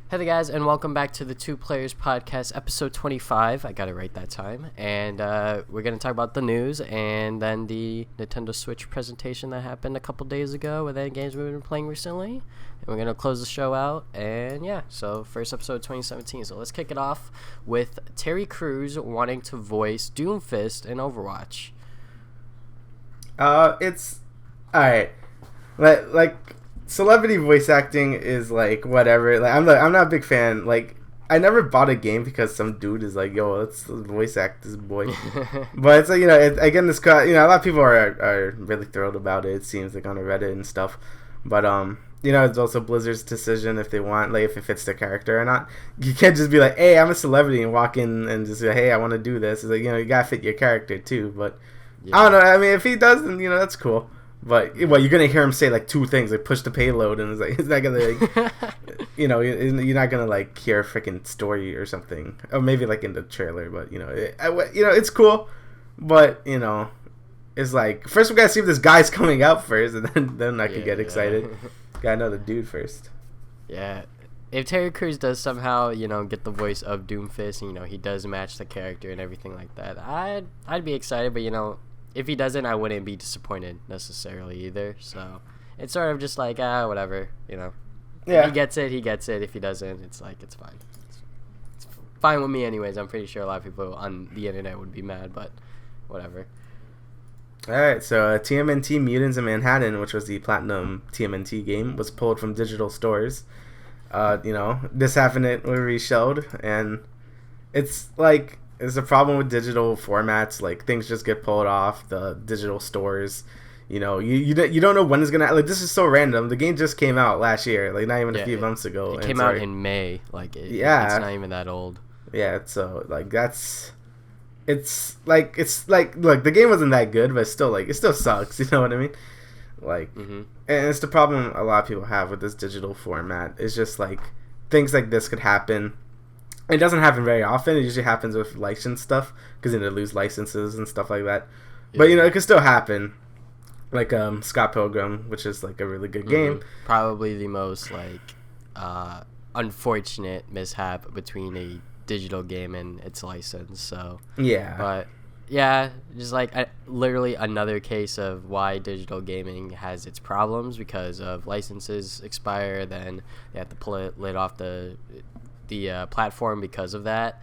Hey there, guys, and welcome back to the Two Players Podcast, episode 25. I got it right that time. And we're going to talk about the news and then the Nintendo Switch presentation that happened a couple days ago with any games we've been playing recently. And we're going to close the show out. And yeah, so first episode 2017. So let's kick it off with Terry Crews wanting to voice Doomfist in Overwatch. It's alright. Like celebrity voice acting is like whatever. Like I'm not a big fan. Like I never bought a game because some dude is like, yo, let's voice act this boy. But it's like, again, this a lot of people are really thrilled about it. It seems like on Reddit and stuff. But it's also Blizzard's decision if they want, like, if it fits their character or not. You can't just be like, hey, I'm a celebrity and walk in and just say, hey, I want to do this. It's like, you gotta fit your character too. But yeah. I don't know. I mean, if he does, then that's cool. But you're gonna hear him say like two things, like push the payload, and it's not gonna like, you're not gonna like hear a freaking story or something, or maybe like in the trailer. But it's cool, but it's like first we gotta see if this guy's coming out first, and then I can get excited. Gotta know the dude first. Yeah, if Terry Crews does somehow get the voice of Doomfist, and he does match the character and everything like that, I'd be excited. But if he doesn't, I wouldn't be disappointed necessarily either. So it's sort of just like, whatever, Yeah. If he gets it, he gets it. If he doesn't, it's like, it's fine. It's fine with me anyways. I'm pretty sure a lot of people on the internet would be mad, but whatever. Alright, so TMNT Mutants in Manhattan, which was the Platinum TMNT game, was pulled from digital stores. This happened when we showed, and it's like... It's a problem with digital formats. Like, things just get pulled off the digital stores. You don't know when it's gonna. Like, this is so random. The game just came out last year. Like, not even a few months ago. It came out in May. Like, it's not even that old. Yeah. So like it's like look, the game wasn't that good, but it's still like it still sucks. You know what I mean? Like, and it's the problem a lot of people have with this digital format. It's just like things like this could happen. It doesn't happen very often. It usually happens with license stuff because they lose licenses and stuff like that. Yeah. But it can still happen. Like Scott Pilgrim, which is like a really good game. Probably the most like unfortunate mishap between a digital game and its license. So yeah. But yeah, just like literally another case of why digital gaming has its problems because of licenses expire. Then they have to pull it lid off the platform because of that.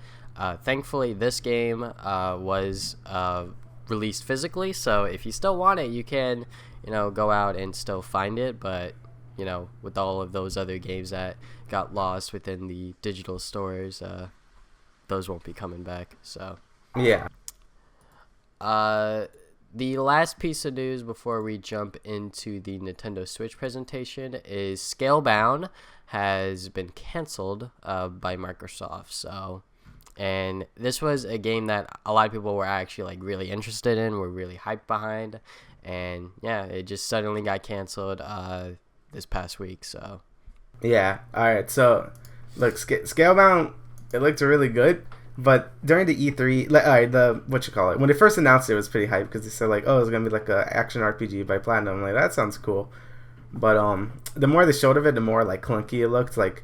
Thankfully, this game was released physically, so if you still want it, you can go out and still find it. But with all of those other games that got lost within the digital stores, those won't be coming back. So yeah. The last piece of news before we jump into the Nintendo Switch presentation is Scalebound has been canceled by Microsoft. So, and this was a game that a lot of people were actually like really interested in, were really hyped behind, and yeah, it just suddenly got canceled this past week. So yeah, all right. So look, Scalebound, it looked really good. But during the E3, when they first announced it was pretty hype because they said like, oh, it's gonna be like a action RPG by Platinum. I'm like, that sounds cool. But the more they showed of it, the more like clunky it looked. Like,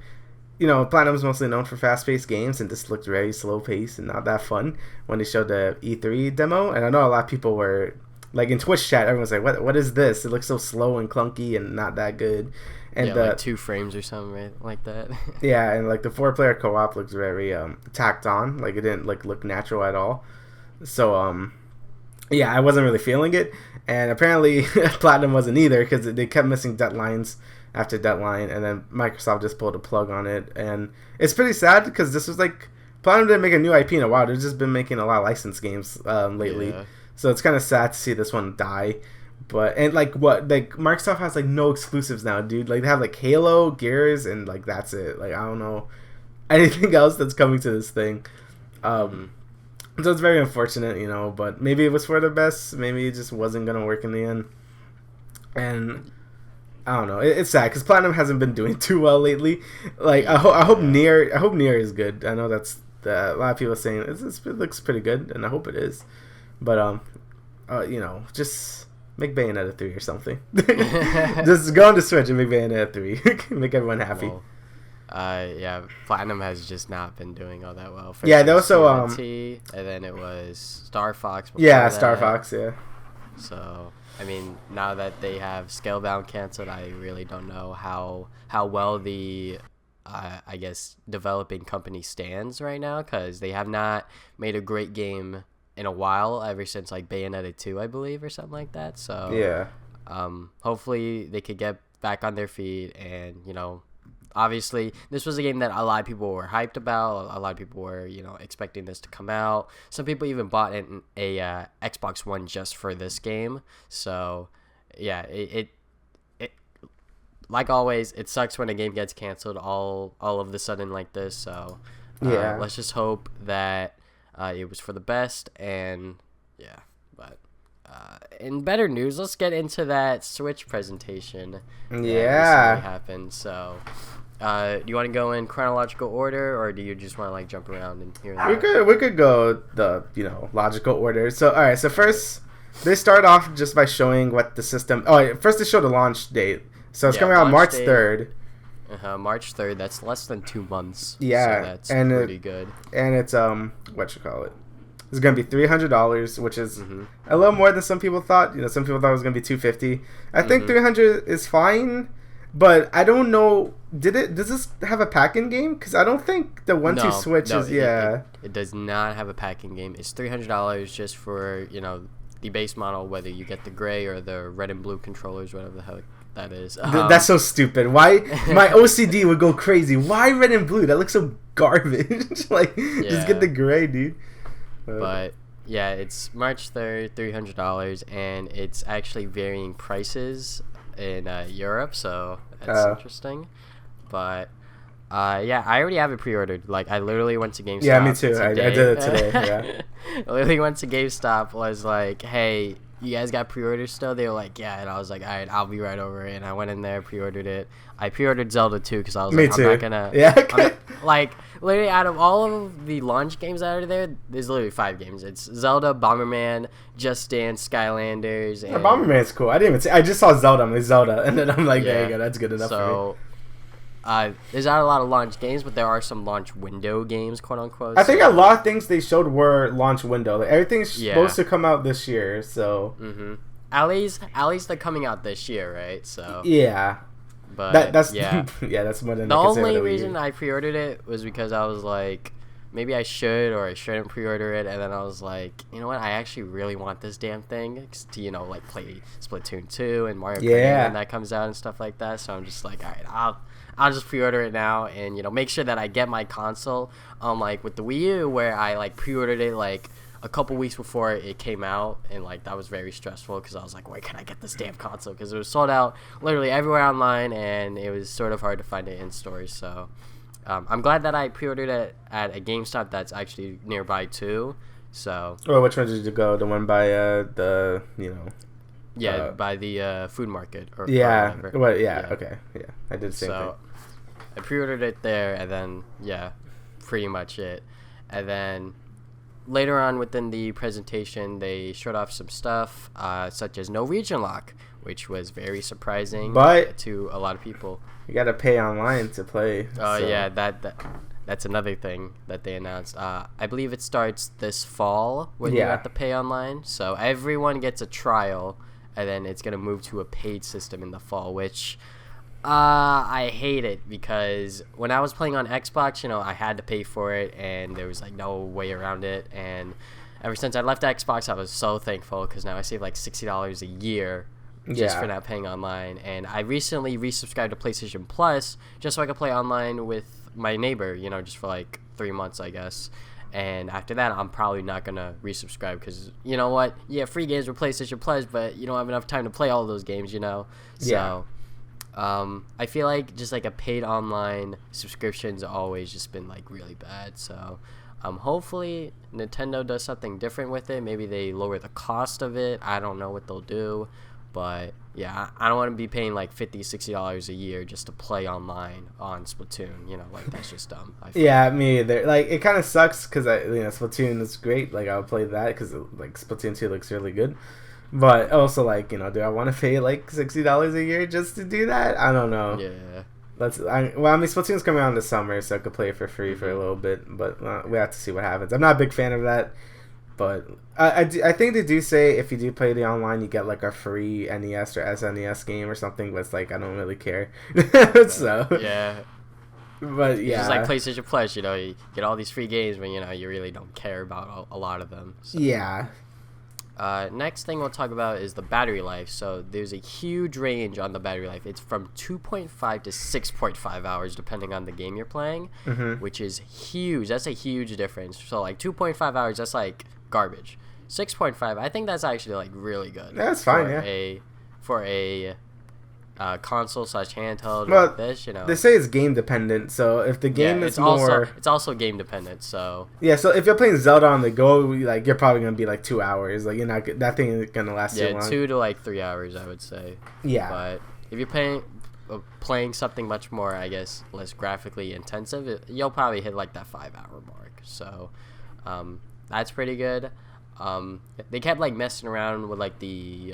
Platinum's mostly known for fast-paced games, and this looked very slow-paced and not that fun when they showed the E3 demo. And I know a lot of people were like in Twitch chat, everyone's like, what is this? It looks so slow and clunky and not that good. And like 2 frames or something, right? Like that. Yeah, and like the 4-player co-op looks very tacked on. Like it didn't like look natural at all. So yeah, I wasn't really feeling it. And apparently Platinum wasn't either because they kept missing deadlines after deadline, and then Microsoft just pulled a plug on it. And it's pretty sad because this was like Platinum didn't make a new IP in a while. They've just been making a lot of licensed games lately. Yeah. So it's kind of sad to see this one die. But and like Microsoft has like no exclusives now, dude. Like they have like Halo, Gears, and like that's it. Like I don't know anything else that's coming to this thing. So it's very unfortunate, but maybe it was for the best. Maybe it just wasn't going to work in the end. And I don't know. It's sad because Platinum hasn't been doing too well lately. Like I hope Nier is good. I know that's a lot of people are saying it looks pretty good, and I hope it is. But just make Bayonetta 3 or something. Just go on the Switch and make Bayonetta 3. Make everyone happy. Well, Yeah, Platinum has just not been doing all that well. First Yeah, it they was also TMNT, and then it was Star Fox. Yeah, Star Fox. Yeah. So I mean, now that they have Scalebound canceled, I really don't know how well the I guess developing company stands right now, because they have not made a great game in a while, ever since like Bayonetta 2, I believe, or something like that. So Yeah. hopefully they could get back on their feet, and obviously this was a game that a lot of people were hyped about. A lot of people were expecting this to come out. Some people even bought a Xbox One just for this game. So yeah, it like always, it sucks when a game gets canceled all of the sudden like this. So Yeah. let's just hope that it was for the best. And yeah, but in better news, let's get into that Switch presentation that Yeah. recently happened. So do you want to go in chronological order, or do you just want to like jump around and here and there? We could go the logical order. So all right. So first, they start off just by showing what the system. Oh, wait, first they show the launch date. So it's coming out March 3rd. March 3rd. That's less than 2 months. Yeah, so that's and pretty good. And it's what you call it? It's gonna be $300, which is a little more than some people thought. Some people thought it was gonna be $250. I think $300 is fine, but I don't know. Does this have a pack-in game? Because I don't think the 1-2 Switch is. Yeah, it does not have a pack-in game. It's $300 just for the base model, whether you get the gray or the red and blue controllers, whatever the hell that is. That's so stupid. Why my OCD would go crazy? Why red and blue? That looks so garbage. Just get the gray, dude. But yeah, it's March 3rd, $300, and it's actually varying prices in Europe, so that's interesting. But yeah, I already have it pre-ordered. Like, I literally went to GameStop. Yeah, me too. I did it today. Yeah. I literally went to GameStop. Was like, hey, you guys got pre-orders still? They were like, yeah. And I was like, all right, I'll be right over. And I went in there, pre-ordered it. I pre-ordered Zelda 2 because I was like, I'm not gonna. Yeah. Like, literally, out of all of the launch games that are there, there's literally 5 games. It's Zelda, Bomberman, Just Dance, Skylanders. And Bomberman's cool. I just saw Zelda. I'm like, Zelda, and then I'm like, there you go. That's good enough for me. There's not a lot of launch games, but there are some launch window games, quote unquote. I think a lot of things they showed were launch window. Like, everything's supposed to come out this year, so. At least they're coming out this year, right? So. Yeah. But that's yeah, that's more than the only reason I pre-ordered it was because I was like, maybe I should or I shouldn't pre-order it, and then I was like, you know what? I actually really want this damn thing to like play Splatoon 2 and Mario Kart when that comes out and stuff like that. So I'm just like, all right, I'll just pre-order it now and make sure that I get my console. Like with the Wii U, where I like pre-ordered it like a couple weeks before it came out, and like that was very stressful because I was like, where can I get this damn console? Because it was sold out literally everywhere online, and it was sort of hard to find it in stores. So I'm glad that I pre-ordered it at a GameStop that's actually nearby too. So. Well, which one did you go? The one by the Yeah, by the food market. Or okay. Yeah, I did the same thing. I pre-ordered it there, and then pretty much it. And then later on within the presentation, they showed off some stuff, such as no region lock, which was very surprising to a lot of people. You gotta pay online to play. Oh yeah, that's another thing that they announced. I believe it starts this fall when you have to pay online. So everyone gets a trial, and then it's gonna move to a paid system in the fall, which I hate it, because when I was playing on Xbox, I had to pay for it, and there was like no way around it. And ever since I left Xbox, I was so thankful, because now I save like $60 a year just for not paying online. And I recently resubscribed to PlayStation Plus just so I could play online with my neighbor, just for like 3 months, I guess. And after that, I'm probably not gonna resubscribe, because you know what? Yeah, free games with PlayStation Plus, but you don't have enough time to play all those games, So I feel like just like a paid online subscription's always just been like really bad. So hopefully Nintendo does something different with it. Maybe they lower the cost of it. I don't know what they'll do, but yeah, I don't want to be paying like $50-$60 a year just to play online on Splatoon. Like that's just dumb. Yeah, me either. Like, it kind of sucks because Splatoon is great. Like, I'll play that because like Splatoon 2 looks really good. But also, like, do I want to pay like $60 a year just to do that? I don't know. Yeah. Splatoon's coming out in the summer, so I could play it for free for a little bit, but we have to see what happens. I'm not a big fan of that, but I think they do say if you do play the online, you get like a free NES or SNES game or something, but it's like I don't really care. So yeah. But yeah, it's just like PlayStation Plus, you know, you get all these free games when you know you really don't care about a lot of them. So. Yeah. Next thing we'll talk about is the battery life. So there's a huge range on the battery life. It's from 2.5 to 6.5 hours depending on the game you're playing, which is huge. That's a huge difference. So like 2.5 hours, that's like garbage. 6.5, I think that's actually like really good. That's fine, for a console / handheld well, like this, you know. They say it's game dependent, so if the game is more... it's also game dependent, so... Yeah, so if you're playing Zelda on the go, like, you're probably going to be like 2 hours. Like, you're not... That thing isn't going to last too long. 2 to like 3 hours, I would say. Yeah. But if you're playing something much more, I guess, less graphically intensive, you'll probably hit like that 5-hour mark. So, that's pretty good. They kept like messing around with like the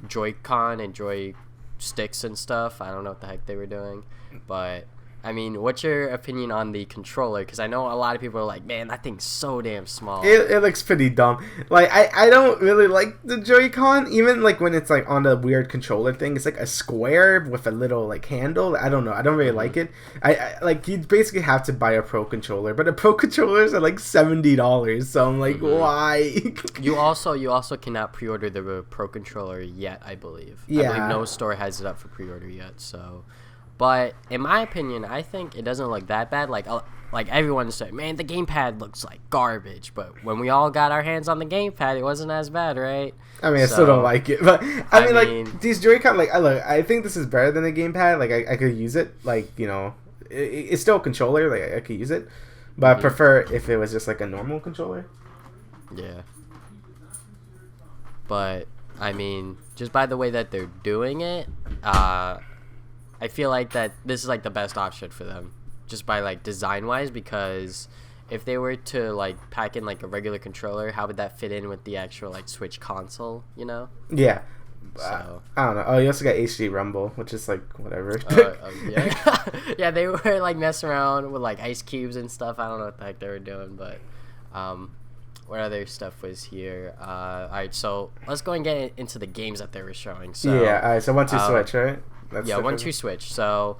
Joy-Con and Joy sticks and stuff. I don't know what the heck they were doing, but I mean, what's your opinion on the controller? Because I know a lot of people are like, man, that thing's so damn small. It looks pretty dumb. Like, I don't really like the Joy-Con, even like when it's like on the weird controller thing. It's like a square with a little like handle. I don't know. I don't really like it. I like, you basically have to buy a pro controller, but the pro controllers are like $70. So I'm like, why? You also cannot pre-order the pro controller yet, I believe. Yeah. I believe no store has it up for pre-order yet. So. But in my opinion, I think it doesn't look that bad. Like everyone's saying, man, the gamepad looks like garbage. But when we all got our hands on the gamepad, it wasn't as bad, right? I mean, I still don't like it. But I mean, like these Joy-Con, like I think this is better than a gamepad. Like I could use it. Like, you know, it's still a controller. Like I could use it, but I prefer if it was just like a normal controller. Yeah. But I mean, just by the way that they're doing it, I feel like that this is like the best option for them, just by like design wise, because if they were to like pack in like a regular controller, how would that fit in with the actual like Switch console, you know? Yeah. So I don't know. Oh, you also got HD Rumble, which is like whatever. Yeah. Yeah, they were like messing around with like ice cubes and stuff. I don't know what the heck they were doing, but what other stuff was here? All right, so let's go and get into the games that they were showing. So yeah, all right. So 1-2 Switch, right? That's 1-2 Switch. So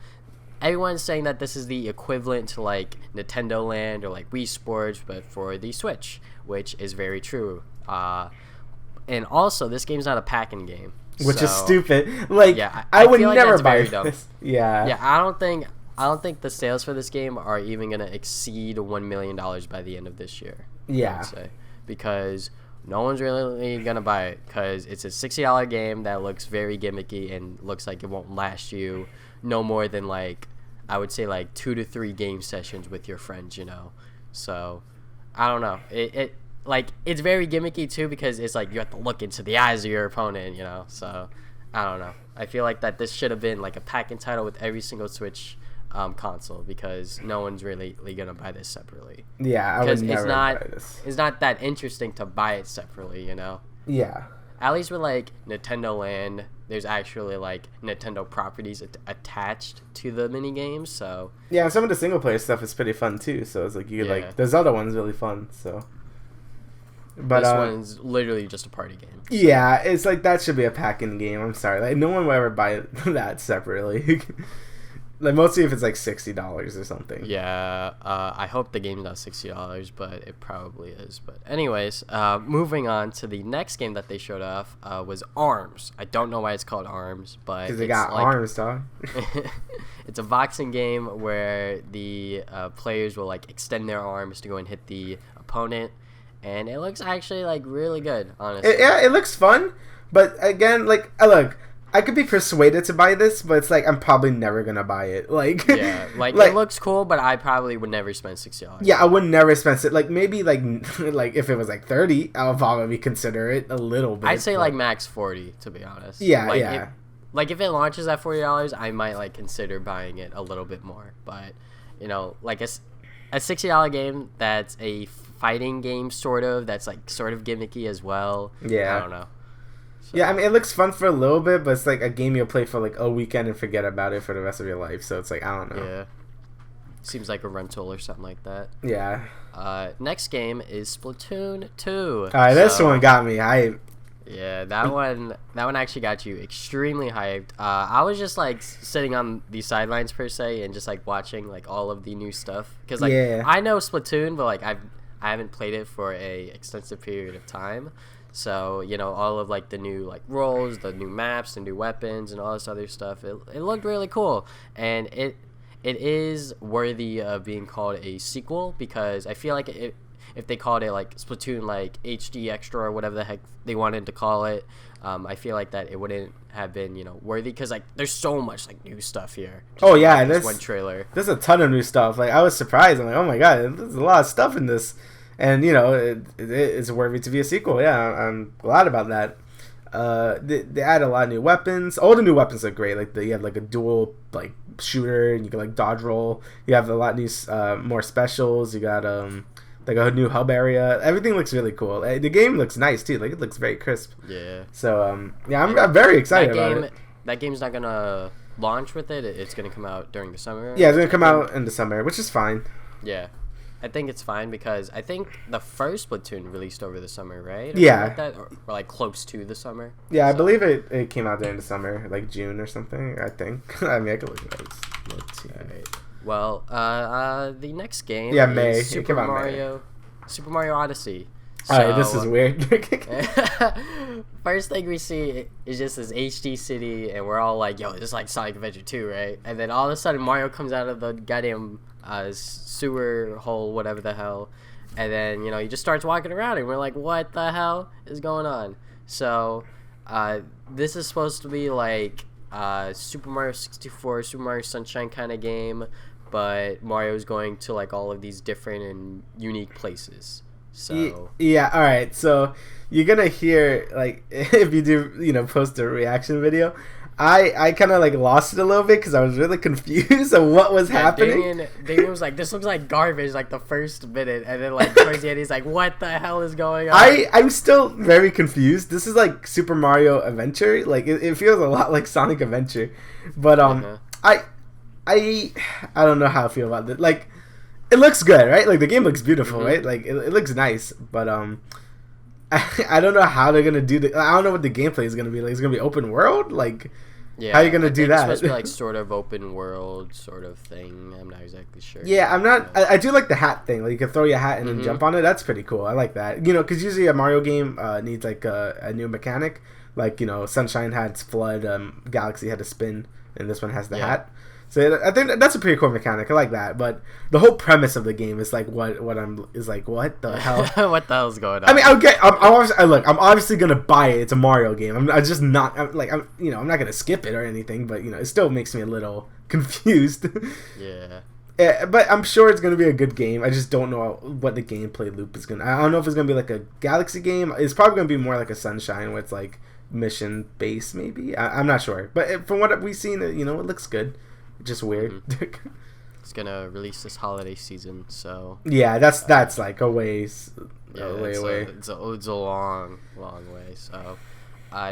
everyone's saying that this is the equivalent to like Nintendo Land or like Wii Sports, but for the Switch, which is very true. And also, this game's not a pack-in game, which is stupid. Like, yeah, I would never buy this. Yeah. Yeah, I don't think the sales for this game are even gonna exceed $1 million by the end of this year. Yeah. I would say, because no one's really gonna buy it because it's a $60 game that looks very gimmicky and looks like it won't last you no more than like, I would say like 2 to 3 game sessions with your friends, you know. So I don't know. It like, it's very gimmicky too because it's like you have to look into the eyes of your opponent, you know. So I don't know. I feel like that this should have been like a pack-in title with every single Switch console, because no one's really gonna buy this separately. Yeah, I would never buy this. It's not that interesting to buy it separately, you know. Yeah. At least with like Nintendo Land, there's actually like Nintendo properties attached to the mini games. So yeah, some of the single player stuff is pretty fun too. So it's like you could like the Zelda one's really fun. So. But this one's literally just a party game. So. Yeah, it's like that should be a pack-in game. I'm sorry, like no one will ever buy that separately. Like mostly if it's like $60 or something. Yeah, I hope the game's not $60, but it probably is. But anyways, moving on to the next game that they showed off was Arms. I don't know why it's called Arms, but because it got like, arms, dog. It's a boxing game where the players will like extend their arms to go and hit the opponent, and it looks actually like really good. Honestly, it looks fun, but again, like look. I could be persuaded to buy this, but it's like I'm probably never gonna buy it. Like, yeah, like it looks cool, but I probably would never spend $60. Yeah, I would never spend it. Like maybe like if it was like $30, I'll probably consider it a little bit. I'd say like max $40, to be honest. Yeah, like, yeah. If it launches at $40, I might like consider buying it a little bit more. But you know, like a $60 game that's a fighting game, sort of, that's like sort of gimmicky as well. Yeah, I don't know. So. Yeah, I mean, it looks fun for a little bit, but it's like a game you'll play for like a weekend and forget about it for the rest of your life. So it's like, I don't know. Yeah. Seems like a rental or something like that. Yeah. Next game is Splatoon 2. Alright, this one got me. Yeah, that one actually got you extremely hyped. I was just like sitting on the sidelines per se and just like watching like all of the new stuff because like I know Splatoon, but like I haven't played it for a extensive period of time. So, you know, all of like the new like roles, the new maps, the new weapons, and all this other stuff. It looked really cool, and it is worthy of being called a sequel because I feel like if they called it like Splatoon like HD Extra or whatever the heck they wanted to call it, I feel like that it wouldn't have been, you know, worthy because like there's so much like new stuff here. Oh yeah, there's one trailer. There's a ton of new stuff. Like I was surprised. I'm like, oh my god, there's a lot of stuff in this. And, you know, it's worthy to be a sequel. Yeah, I'm glad about that. They add a lot of new weapons. All the new weapons are great. Like, you have, like, a dual, like, shooter. And you can, like, dodge roll. You have a lot of new, more specials. You got, like, a new hub area. Everything looks really cool. The game looks nice, too. Like, it looks very crisp. Yeah. So, yeah, I'm very excited about it. That game's not going to launch with it. It's going to come out during the summer. Yeah, it's going to come out in the summer, which is fine. Yeah. I think it's fine because I think the first Splatoon released over the summer, right? Yeah. Like or like close to the summer. Yeah, so. I believe it came out during the summer, like June or something, I think. I mean, I could look at this. Let's see. All right. Well, the next game May. Is Super Mario Odyssey. So, alright, this is weird. First thing we see is just this HD city, and we're all like, yo, this is like Sonic Adventure 2, right? And then all of a sudden, Mario comes out of the goddamn sewer hole, whatever the hell, and then, you know, he just starts walking around, and we're like, what the hell is going on? So, this is supposed to be like Super Mario 64, Super Mario Sunshine kind of game, but Mario's going to like all of these different and unique places. So yeah, all right. So you're gonna hear like if you do, you know, post a reaction video. I kind of like lost it a little bit because I was really confused of what was happening. Damian was like, "This looks like garbage," like the first minute, and then like towards the end, he's like, "What the hell is going on?" I'm still very confused. This is like Super Mario Adventure. Like it feels a lot like Sonic Adventure, but I don't know how I feel about it. Like. It looks good, right? Like the game looks beautiful, right? Like it looks nice, but I don't know how they're gonna do the. I don't know what the gameplay is gonna be like. It's gonna be open world, like how are you gonna do that? It's supposed to be like sort of open world sort of thing. I'm not exactly sure. Yeah, I'm not. I do like the hat thing. Like you can throw your hat and then jump on it. That's pretty cool. I like that. You know, because usually a Mario game needs like a new mechanic. Like, you know, Sunshine had flood, Galaxy had a spin, and this one has the hat. So I think that's a pretty cool mechanic. I like that, but the whole premise of the game is like what the hell? What the hell's going on? I mean, I'm obviously gonna buy it. It's a Mario game. I'm just not. I'm not gonna skip it or anything. But you know, it still makes me a little confused. Yeah. But I'm sure it's gonna be a good game. I just don't know what the gameplay loop is gonna. I don't know if it's gonna be like a Galaxy game. It's probably gonna be more like a Sunshine, where it's like mission based, maybe. I'm not sure. But from what we've seen, you know, it looks good. Just weird. It's gonna release this holiday season, so yeah, that's like a ways. Away. It's a long way. So,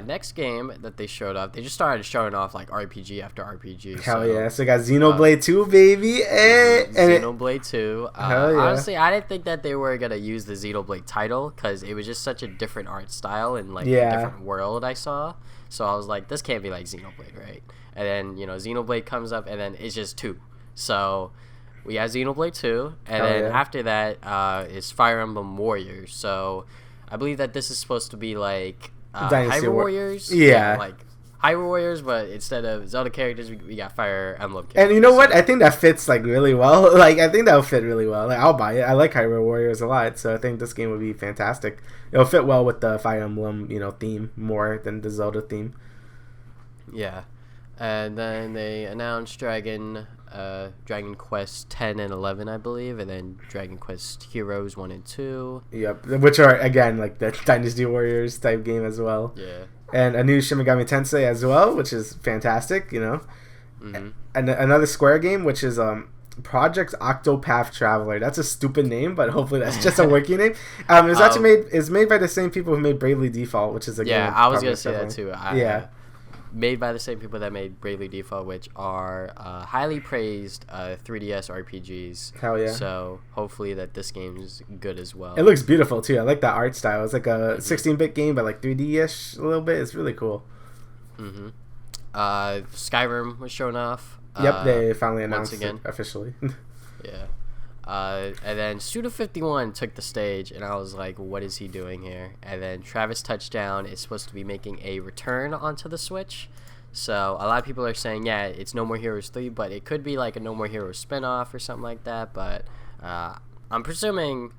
next game that they showed off, they just started showing off like RPG after RPG. Hell yeah! So we got Xenoblade 2, baby. Xenoblade 2. Hell yeah. Honestly, I didn't think that they were gonna use the Xenoblade title because it was just such a different art style and like a different world I saw. So I was like, this can't be like Xenoblade, right? And then, you know, Xenoblade comes up, and then it's just 2. So we have Xenoblade 2, and then after that is Fire Emblem Warriors. So I believe that this is supposed to be like Hyrule Warriors. Yeah. Like Hyrule Warriors, but instead of Zelda characters, we got Fire Emblem characters. And you know what? I think that fits like really well. Like I think that'll fit really well. Like I'll buy it. I like Hyrule Warriors a lot, so I think this game would be fantastic. It'll fit well with the Fire Emblem, you know, theme more than the Zelda theme. Yeah. And then they announced Dragon Quest 10 and 11, I believe, and then Dragon Quest Heroes 1 and 2. Yep, which are, again, like the Dynasty Warriors type game as well. Yeah. And a new Shin Megami Tensei as well, which is fantastic, you know. And another Square game, which is Project Octopath Traveler. That's a stupid name, but hopefully that's just a working name. It's actually made by the same people who made Bravely Default, which is a game. I was gonna say that too. Yeah. Made by the same people that made Bravely Default, which are highly praised 3DS RPGs. Hell yeah. So hopefully that this game is good as well. It looks beautiful too. I like that art style. It's like a 16-bit game, but like 3D-ish a little bit. It's really cool. Mm-hmm. Skyrim was shown off. Yep, they finally announced again. it officially. Yeah. And then Suda51 took the stage, and I was like, what is he doing here? And then Travis Touchdown is supposed to be making a return onto the Switch. So a lot of people are saying, yeah, it's No More Heroes 3, but it could be like a No More Heroes spinoff or something like that. But I'm assuming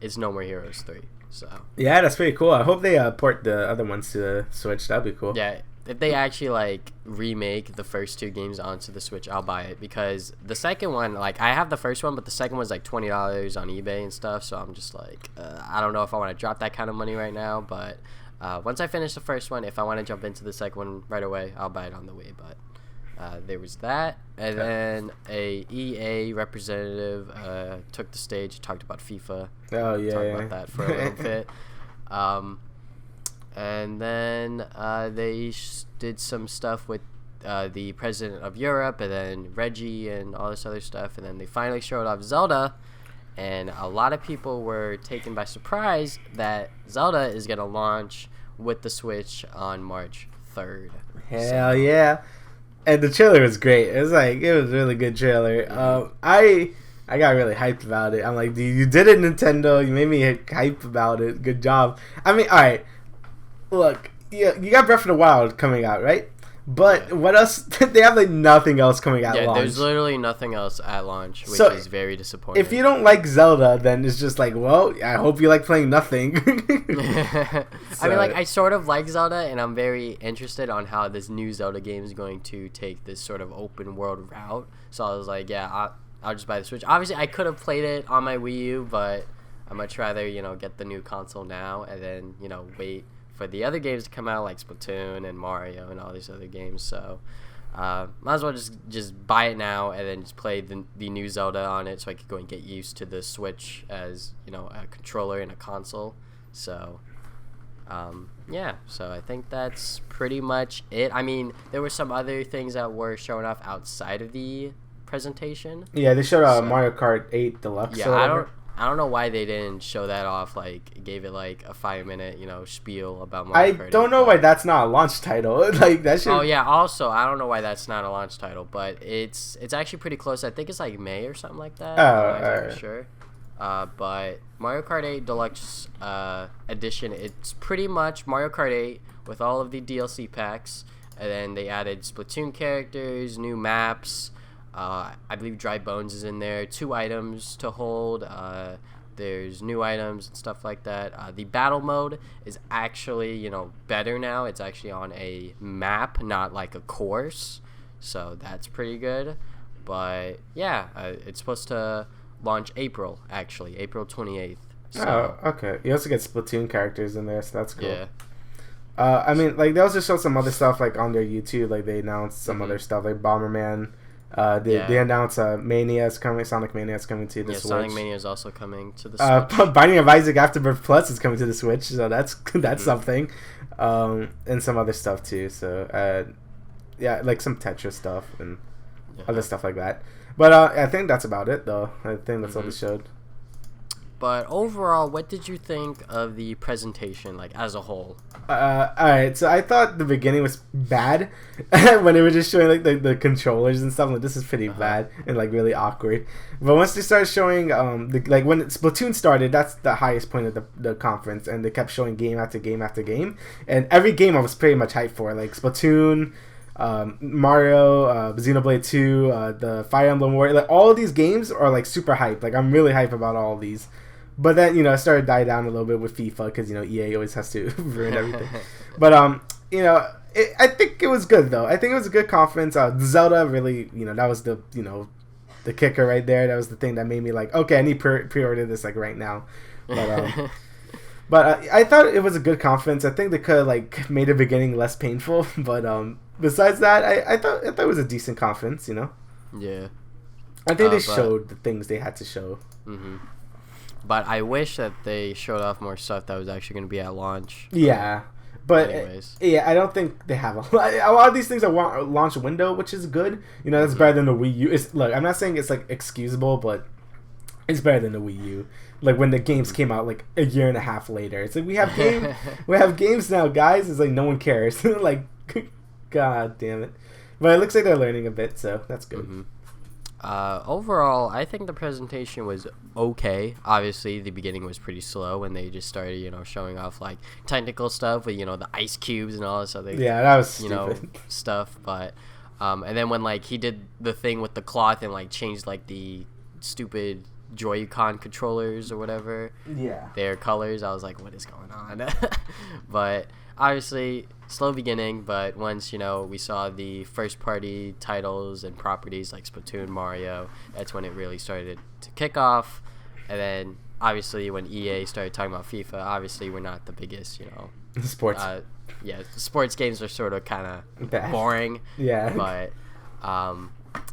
it's No More Heroes 3. So yeah, that's pretty cool. I hope they port the other ones to the Switch. That'd be cool. Yeah. If they actually like remake the first two games onto the Switch, I'll buy it, because the second one, like, I have the first one, but the second one's like $20 on eBay and stuff. So I'm just like, I don't know if I want to drop that kind of money right now. But once I finish the first one, if I want to jump into the second one right away, I'll buy it on the Wii. But there was that, and then a EA representative took the stage, talked about FIFA. Oh yeah, talked about that for a little bit. And then they did some stuff with the president of Europe, and then Reggie and all this other stuff. And then they finally showed off Zelda. And a lot of people were taken by surprise that Zelda is going to launch with the Switch on March 3rd. Hell yeah. And the trailer was great. It was a really good trailer. I got really hyped about it. I'm like, dude, you did it, Nintendo. You made me hype about it. Good job. I mean, all right. Look, you got Breath of the Wild coming out, right? But what else? They have like nothing else coming out. Yeah, launch. There's literally nothing else at launch, which is very disappointing. If you don't like Zelda, then it's just like, well, I hope you like playing nothing. I mean, like, I sort of like Zelda, and I'm very interested on how this new Zelda game is going to take this sort of open world route. So I was like, yeah, I'll just buy the Switch. Obviously, I could have played it on my Wii U, but I'd much rather, get the new console now and then, wait for the other games to come out, like Splatoon and Mario and all these other games. So might as well just buy it now and then just play the new Zelda on it, so I could go and get used to the Switch as a controller and a console. So yeah, so I think that's pretty much it. I mean, there were some other things that were shown off outside of the presentation. Yeah, they showed Mario Kart 8 Deluxe. Yeah, I don't know why they didn't show that off, like, gave it like a 5-minute, spiel about Mario Kart. I don't know why that's not a launch title. Like, that should... Oh yeah, also, I don't know why that's not a launch title, but it's actually pretty close. I think it's like May or something like that. I'm not exactly sure. But Mario Kart 8 Deluxe Edition, it's pretty much Mario Kart 8 with all of the DLC packs, and then they added Splatoon characters, new maps. I believe Dry Bones is in there. 2 items to hold. There's new items and stuff like that. The battle mode is actually, better now. It's actually on a map, not like a course. So that's pretty good. But yeah, it's supposed to launch April 28th. So, oh, okay. You also get Splatoon characters in there, so that's cool. Yeah. I mean, like, they also showed some other stuff, like, on their YouTube. Like, they announced some other stuff, like Bomberman. They announced Mania is coming. Sonic Mania is coming to the Switch. Sonic Mania is also coming to the Switch. Binding of Isaac Afterbirth Plus is coming to the Switch, so that's something. And some other stuff too. So yeah, like some Tetris stuff and other stuff like that. But I think that's about it, though. I think that's all they showed. But overall, what did you think of the presentation, like, as a whole? Alright, so I thought the beginning was bad when they were just showing, like, the controllers and stuff. Like, this is pretty bad and, like, really awkward. But once they started showing, like, when Splatoon started, that's the highest point of the conference, and they kept showing game after game after game. And every game I was pretty much hyped for, like Splatoon, Mario, Xenoblade 2, the Fire Emblem Warrior. Like, all of these games are, like, super hyped. Like, I'm really hyped about all of these. But then, it started to die down a little bit with FIFA because, EA always has to ruin everything. But, I think it was good, though. I think it was a good conference. Zelda really, that was the kicker right there. That was the thing that made me like, okay, I need pre-order this, like, right now. But, I thought it was a good conference. I think they could have, like, made the beginning less painful. But, besides that, I thought it was a decent conference, Yeah. I think they showed the things they had to show. Mm-hmm. But I wish that they showed off more stuff that was actually going to be at launch. Yeah. But anyways. I don't think they have a lot of these things are launch window, which is good. You know, that's better than the Wii U. Look, I'm not saying it's like excusable, but it's better than the Wii U. Like when the games came out like a year and a half later. It's like we have games now, guys. It's like no one cares. Like, god damn it. But it looks like they're learning a bit, so that's good. Mm-hmm. Overall, I think the presentation was okay. Obviously, the beginning was pretty slow when they just started, showing off like technical stuff with, the ice cubes and all this other, that was stupid. Stuff. But, and then when like he did the thing with the cloth and like changed like the stupid Joy-Con controllers or whatever, their colors, I was like, what is going on? But obviously, slow beginning, but once we saw the first party titles and properties like Splatoon, Mario, that's when it really started to kick off. And then obviously when EA started talking about FIFA, obviously we're not the biggest sports sports games are sort of kind of boring, but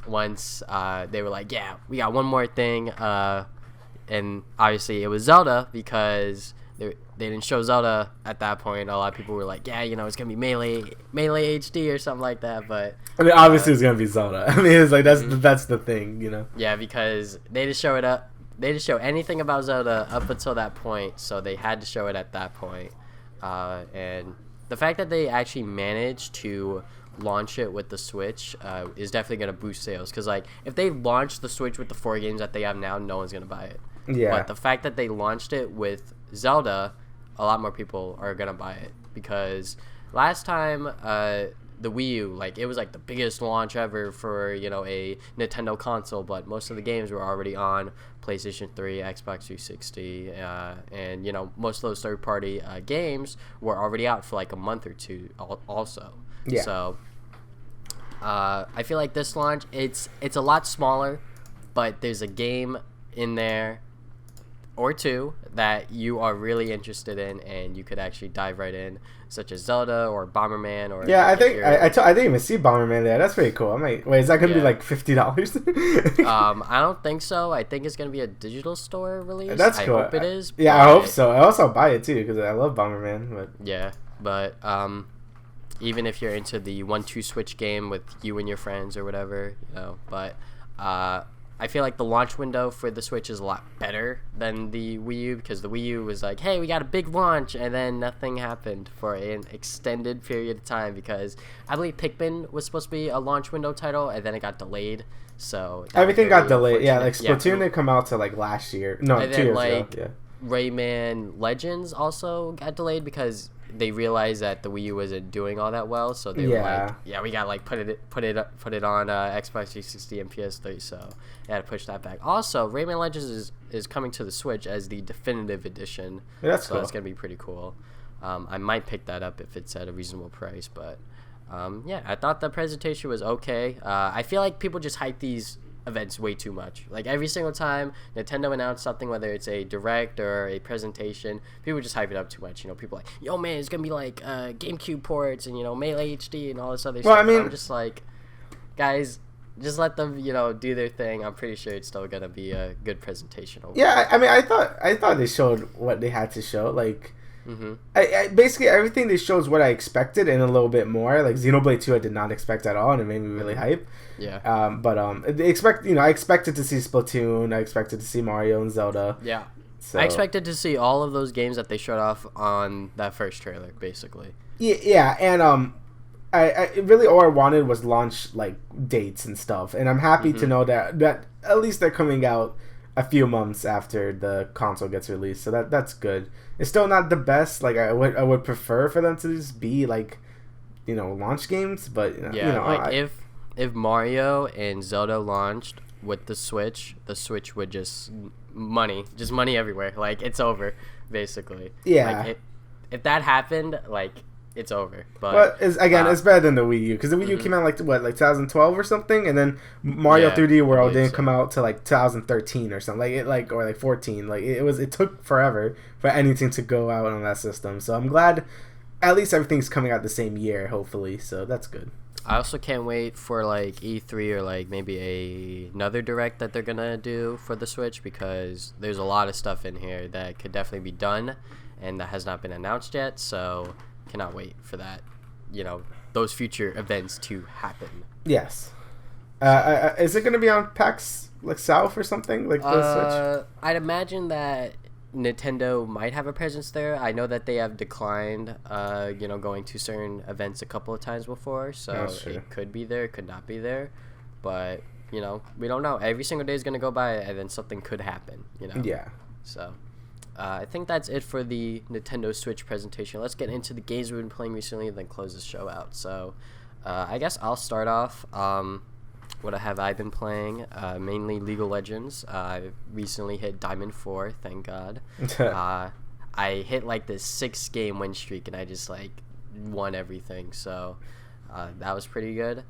once they were like, yeah, we got one more thing, and obviously it was Zelda, because they didn't show Zelda at that point. A lot of people were like, yeah, it's gonna be Melee HD or something like that. But I mean, obviously it's gonna be Zelda. I mean, it's like that's the thing, Yeah, because they just show it up. They didn't show anything about Zelda up until that point, so they had to show it at that point. And the fact that they actually managed to launch it with the Switch is definitely going to boost sales, because like if they launch the Switch with the 4 games that they have now, no one's going to buy it. But the fact that they launched it with Zelda, a lot more people are going to buy it, because last time the Wii U, like, it was like the biggest launch ever for a Nintendo console, but most of the games were already on PlayStation 3, Xbox 360, and most of those third-party games were already out for like a month or two also. So I feel like this launch, it's a lot smaller, but there's a game in there or two that you are really interested in, and you could actually dive right in, such as Zelda or Bomberman. Or I think I didn't even see Bomberman there. That's pretty cool. Wait, is that gonna be like $50? I don't think so. I think it's gonna be a digital store release. That's cool. I hope it is. Yeah, I hope so. I also buy it too, because I love Bomberman. But even if you're into the 1-2 switch game with you and your friends or whatever, but I feel like the launch window for the Switch is a lot better than the Wii U, because the Wii U was like, hey, we got a big launch, and then nothing happened for an extended period of time, because I believe Pikmin was supposed to be a launch window title, and then it got delayed. So everything got delayed. Yeah, like Splatoon didn't come out till like last year. No, and 2 then, years like, ago. Rayman Legends also got delayed because they realized that the Wii U wasn't doing all that well, so they were like, yeah, we got like put it on Xbox 360 and PS3, so they had to push that back. Also, Rayman Legends is coming to the Switch as the definitive edition, that's so cool. That's gonna be pretty cool. I might pick that up if it's at a reasonable price, but I thought the presentation was okay. I feel like people just hype these events way too much. Like every single time Nintendo announced something, whether it's a direct or a presentation, people just hype it up too much. People are like, yo man, it's gonna be like GameCube ports and Melee HD and all this other stuff. I mean, I'm just like, guys, just let them do their thing. I'm pretty sure it's still gonna be a good presentation overall. Yeah, I mean, I thought they showed what they had to show. Like, I basically everything they showed is what I expected and a little bit more. Like Xenoblade 2, I did not expect at all, and it made me really hype. Yeah. But I expected to see Splatoon. I expected to see Mario and Zelda. Yeah. So. I expected to see all of those games that they showed off on that first trailer, basically. Yeah, and I really all I wanted was launch like dates and stuff, and I'm happy to know that at least they're coming out a few months after the console gets released, so that's good. It's still not the best. Like I would prefer for them to just be like, launch games, but if Mario and Zelda launched with the Switch would just money everywhere. Like it's over, basically. Yeah. Like if that happened, like it's over. But it's better than the Wii U, because the Wii U came out like 2012 or something, and then Mario 3D World didn't come out till like 2013 or something, or 14. Like it took forever for anything to go out on that system. So I'm glad at least everything's coming out the same year, hopefully. So that's good. I also can't wait for like E3 or like maybe another direct that they're gonna do for the Switch, because there's a lot of stuff in here that could definitely be done and that has not been announced yet. So cannot wait for that. Those future events to happen. Yes. Is it gonna be on PAX like South or something like the Switch? I'd imagine that Nintendo might have a presence there. I know that they have declined, going to certain events a couple of times before, so it could be there, could not be there, but we don't know. Every single day is gonna go by, and then something could happen. Yeah. So, I think that's it for the Nintendo Switch presentation. Let's get into the games we've been playing recently, and then close the show out. So, I guess I'll start off. What have I been playing? Mainly League of Legends. I recently hit Diamond 4, thank God. I hit like this 6-game win streak, and I just like won everything. So that was pretty good.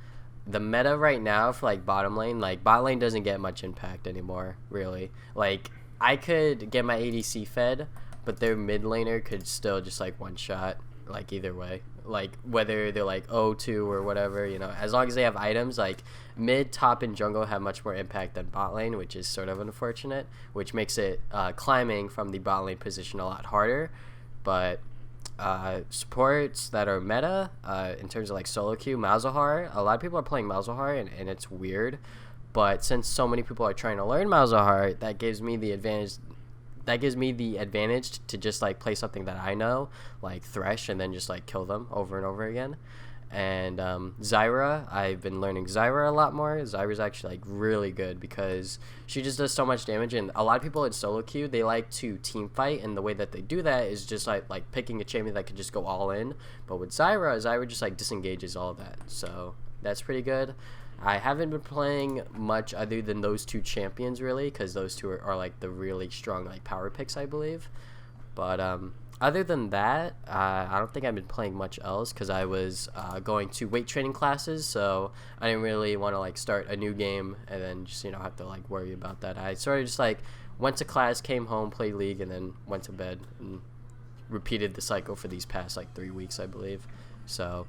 The meta right now for like bottom lane, like bot lane doesn't get much impact anymore, really. Like I could get my ADC fed, but their mid laner could still just like one shot, like either way. Like whether they're like 0-2 or whatever, as long as they have items, like mid, top, and jungle have much more impact than bot lane, which is sort of unfortunate, which makes it climbing from the bot lane position a lot harder. But supports that are meta, in terms of like solo queue, Malzahar, a lot of people are playing Malzahar, and it's weird, but since so many people are trying to learn Malzahar, that gives me the advantage to just like play something that I know, like Thresh, and then just like kill them over and over again. And Zyra, I've been learning Zyra a lot more. Zyra's actually like really good because she just does so much damage, and a lot of people in solo queue, they like to team fight, and the way that they do that is just like picking a champion that could just go all in. But with Zyra just like disengages all of that, so that's pretty good. I haven't been playing much other than those two champions, really, because those two are like the really strong like power picks, I believe. But other than that, I don't think I've been playing much else because I was going to weight training classes, so I didn't really want to like start a new game and then just have to like worry about that. I sort of just like went to class, came home, played League, and then went to bed and repeated the cycle for these past like 3 weeks, I believe. So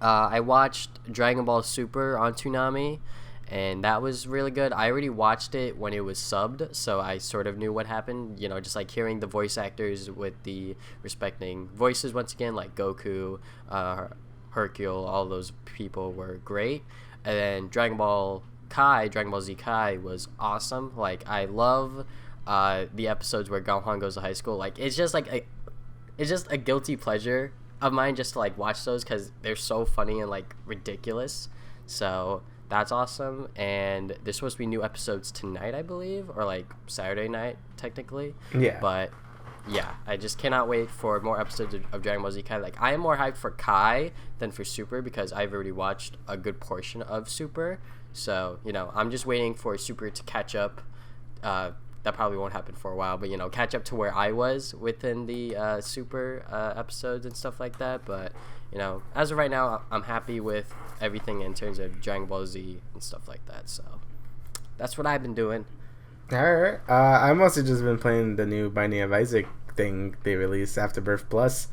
I watched Dragon Ball Super on Toonami, and that was really good. I already watched it when it was subbed, so I sort of knew what happened. Just like hearing the voice actors with the respecting voices once again, like Goku, Hercule, all those people were great. And then Dragon Ball Z Kai was awesome. Like I love the episodes where Gohan goes to high school. Like it's just a guilty pleasure of mine just to like watch those because they're so funny and like ridiculous. So that's awesome. And there's supposed to be new episodes tonight, I believe, or like Saturday night technically. Yeah. But yeah, I just cannot wait for more episodes of Dragon Ball Z Kai. Like I am more hyped for Kai than for Super because I've already watched a good portion of Super. So I'm just waiting for Super to catch up. That probably won't happen for a while, but catch up to where I was within the Super episodes and stuff like that. But as of right now, I'm happy with everything in terms of Dragon Ball Z and stuff like that. So that's what I've been doing. All right. I've mostly just been playing the new Binding of Isaac thing they released, Afterbirth Plus.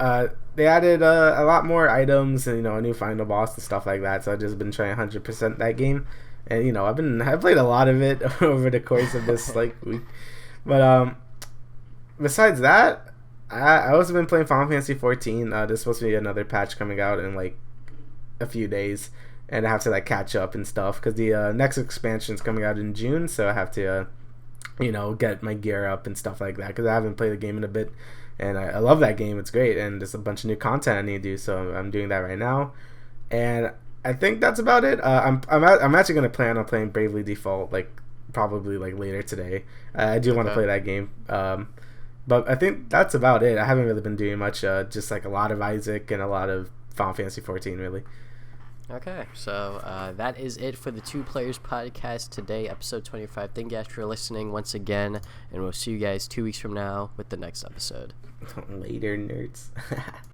They added a lot more items and a new final boss and stuff like that. So I've just been trying 100% that game. And I've played a lot of it over the course of this like week, but besides that, I also been playing Final Fantasy 14. There's supposed to be another patch coming out in like a few days, and I have to like catch up and stuff because the next expansion is coming out in June, so I have to get my gear up and stuff like that because I haven't played the game in a bit, and I love that game. It's great, and there's a bunch of new content I need to do, so I'm doing that right now, and I think that's about it. I'm actually gonna plan on playing Bravely Default like probably like later today. I do want to play that game, but I think that's about it. I haven't really been doing much. Just like a lot of Isaac and a lot of Final Fantasy 14 really. Okay, so that is it for the Two Players Podcast today, episode 25. Thank you guys for listening once again, and we'll see you guys 2 weeks from now with the next episode. Later, nerds.